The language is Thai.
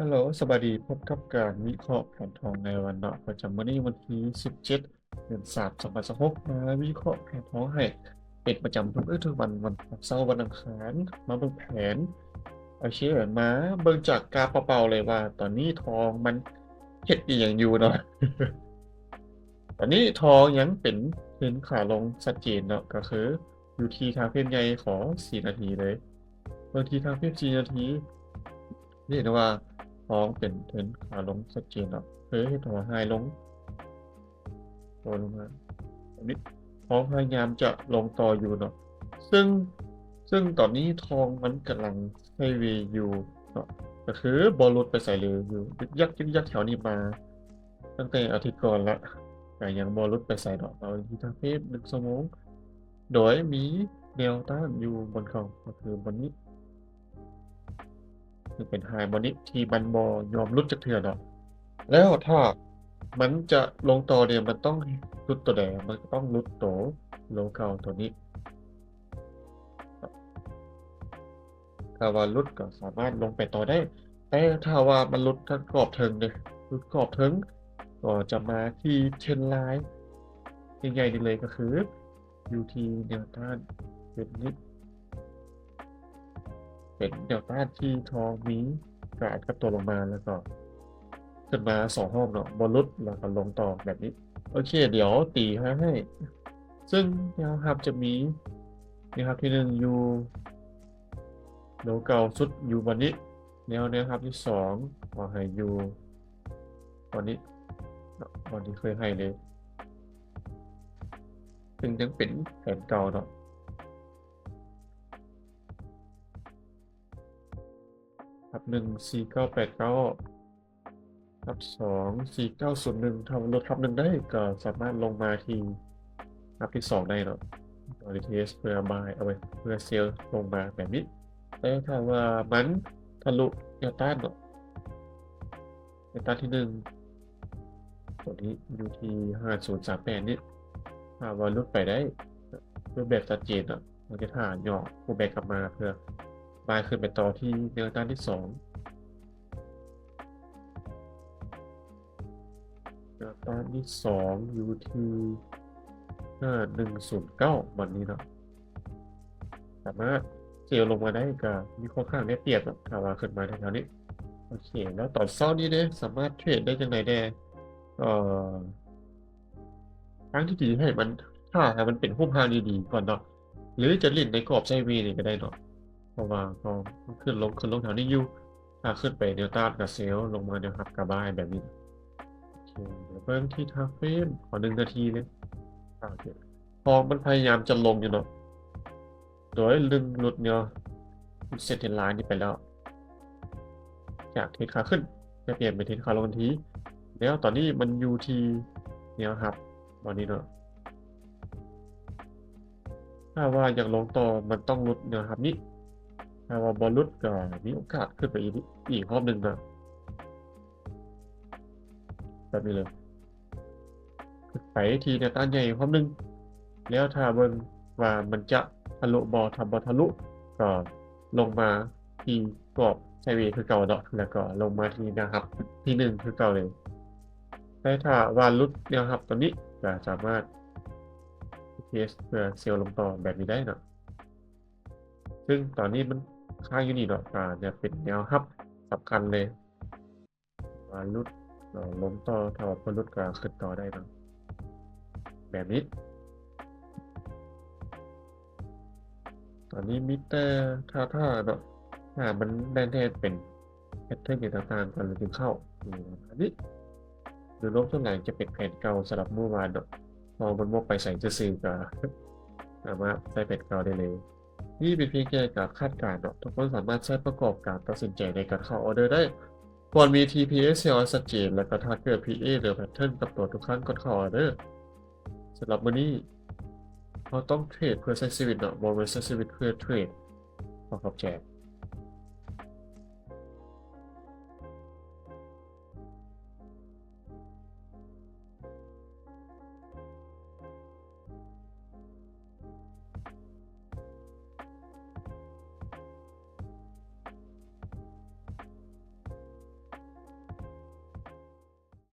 ฮัลโหลสวัสดีพบกับการวิเคราะห์แผนทองในวันเนาะประจำวันนี้วันที่17เดือน3 2026มาวิเคราะห์แผนทองให้เป็นประจำทุกวันเสาร์วันอังคารมาเบิ่งแผนโอเคมาเบิ่งจากกราฟเปล่าๆเลยว่าตอนนี้ทองมันเฮ็ดอิหยังอยู่เนาะตอนนี้ทองยังเป็นเทรนขาลงชัดเจนเนาะก็คืออยู่ที่ทางเส้นใหญ่ของ4นาทีเลยบางทีทางเส้น4นาทีนี่เห็นได้ว่า ท้องเป็นเทรนขาลงชัดเจนแล้วเฮ้ยต่อไฮลงโดนลงมาอันนี้ท้องพยายามจะลงต่ออยู่เนาะซึ่งซึ่งตอนนี้ทองมันกำลังไซด์เวย์อยู่เนาะก็คือบอลลุดไปใส่เลยอยู่ยึกยักแถวนี้มาตั้งแต่อาทิตย์ก่อนละแต่ยังบอลลุดไปใส่ดอกเราที่ทางเพศ1 ชั่วโมงโดยมีแนวต้านอยู่บนเขาก็คือบนนี้คือเป็นไฮบนนี้ที่มันบอยอมลุดจากเถื่อนเนาะ แล้วถ้ามันจะลงต่อเนี่ยมันต้องรุดตัวแดงมันก็ต้องรุดตัวโลเก่าตัวนี้ถ้าว่ารุดก็สามารถลงไปต่อได้แต่ถ้าว่ามันรุดทั้งกรอบเทิงเนี่ยรุดกรอบเทิงก็จะมาที่เทรนไลน์ใหญ่ๆนี่เลยก็คืออยู่ที่แนวต้านเป็นนี้เป็นแนวต้านที่ทองมีการกับตัวลงมาแล้วก็ขึ้นมา2 ห้องเนาะบนรุดแล้วก็ลงต่อแบบนี้โอเคเดี๋ยวตีให้ซึ่งแนวรับจะมีนะครับที่1อยู่โลเก่าสุดอยู่วันนี้แนวครับที่2ขอให้อยู่วันนี้เนาะวันนี้เคยให้เลยซึ่งยังเป็นแผนเก่าเนาะครับ14989ครับ24901ทำลดทับ1ได้ก็สามารถลงมาที่ครับที่2ได้เนาะตอนนี้เทสเพื่อบายเอาไปเพื่อเซลล์ลงมาแบบนี้แต่ถ้าว่ามันทะลุแนวต้านเนาะแนวต้านที่1ตัวนี้อยู่ที่5038นี่ถ้าว่าลุดไปได้รูปแบบชัดเจนอ่ะมันจะถ่าย่อผู้แบกกลับมาเพื่อบายขึ้นไปต่อที่แนวต้านที่2แนวต้านที่2อยู่ที่5109วันนี้เนาะสามารถเซลล์ลงมาได้ก็มีค่อนข้างได้เปรียบอะถ้าว่าขึ้นมาแถวๆนี้โอเคแล้วตอนเช้านี้เนี่ยสามารถเทรดได้ยังไงแน่เอ่อ ทางที่ดีให้มันถ้ามันเป็นหุ้มห้างดีๆก่อนเนาะหรือจะเล่นในกรอบไซด์เวย์นี่ก็ได้เนาะเพราะว่าก็ขึ้นลงแถวนี้อยู่ถ้าขึ้นไปแนวต้านกับเซลล์ลงมาแนวรับกับบายแบบนี้โอเคเดี๋ยวเบิ่งที่ทาเฟรมขอ1 นาทีเลยโอเคทองมันพยายามจะลงอยู่เนาะโดยลึงหลุดเนี่ยเซ็นเทนไลน์นี่ไปแล้วจากเทรนขาขึ้นจะเปลี่ยนเป็นเทรนขาลงทันทีแล้วตอนนี้มันอยู่ที่แนวรับตอนนี้เนาะ ถ้าว่าอยากลงต่อมันต้องลดนะครับนี่ถ้าว่าบอลลดก็มีโอกาสขึ้นไปอีกรอบหนึ่งนะแบบนี้เลยขึ้นไปทีแนวต้านใหญ่รอบหนึ่งแล้วถ้าเบิ่งว่ามันจะทะลุบอทำบอทะลุก็ลงมาที่กรอบไซด์เวย์คือเก่าเนาะแล้วก็ลงมาที่นะครับที่1คือเก่าเลยแต่ถ้าว่าลุดแนวรับตัวนี้ก็สามารถเทสเพื่อเซลล์ลงต่อแบบนี้ได้เนาะ ซึ่งตอนนี้มันค่างอยู่นี่เนาะจะเป็นแนวรับสำคัญเลยว่ารุดล้มต่อถ้าว่าบ่รุดก็ขึ้นต่อได้เนาะแบบนี้ตอนนี้มิเตอร์ถ้าเนาะมันได้แทนเป็นแพทเทิร์นอย่างต่างๆกันเลยถึงเข้าอันนี้หรือลบส่วนหลังจะเป็นแผนเก่าสำหรับเมื่อวานเนาะพอมันวกไปใส่ซื่อๆก็สามารถใช้แผนเก่าได้เลยนี่เป็นเพียงแค่การคาดการณ์เนาะทุกคนสามารถใช้ประกอบการตัดสินใจในการเข้าออเดอร์ได้ ควรมี TPS เซลล์ชัดเจนและก็ถ้าเกิด PA หรือ Pattern กับตัวทุกครั้งก่อนเข้าออเดอร์สำหรับมื้อนี้เราต้องเทรดเพื่อใช้ชีวิตเนาะบ่แม่นใช้ชีวิตเพื่อเทรดขอขอบใจ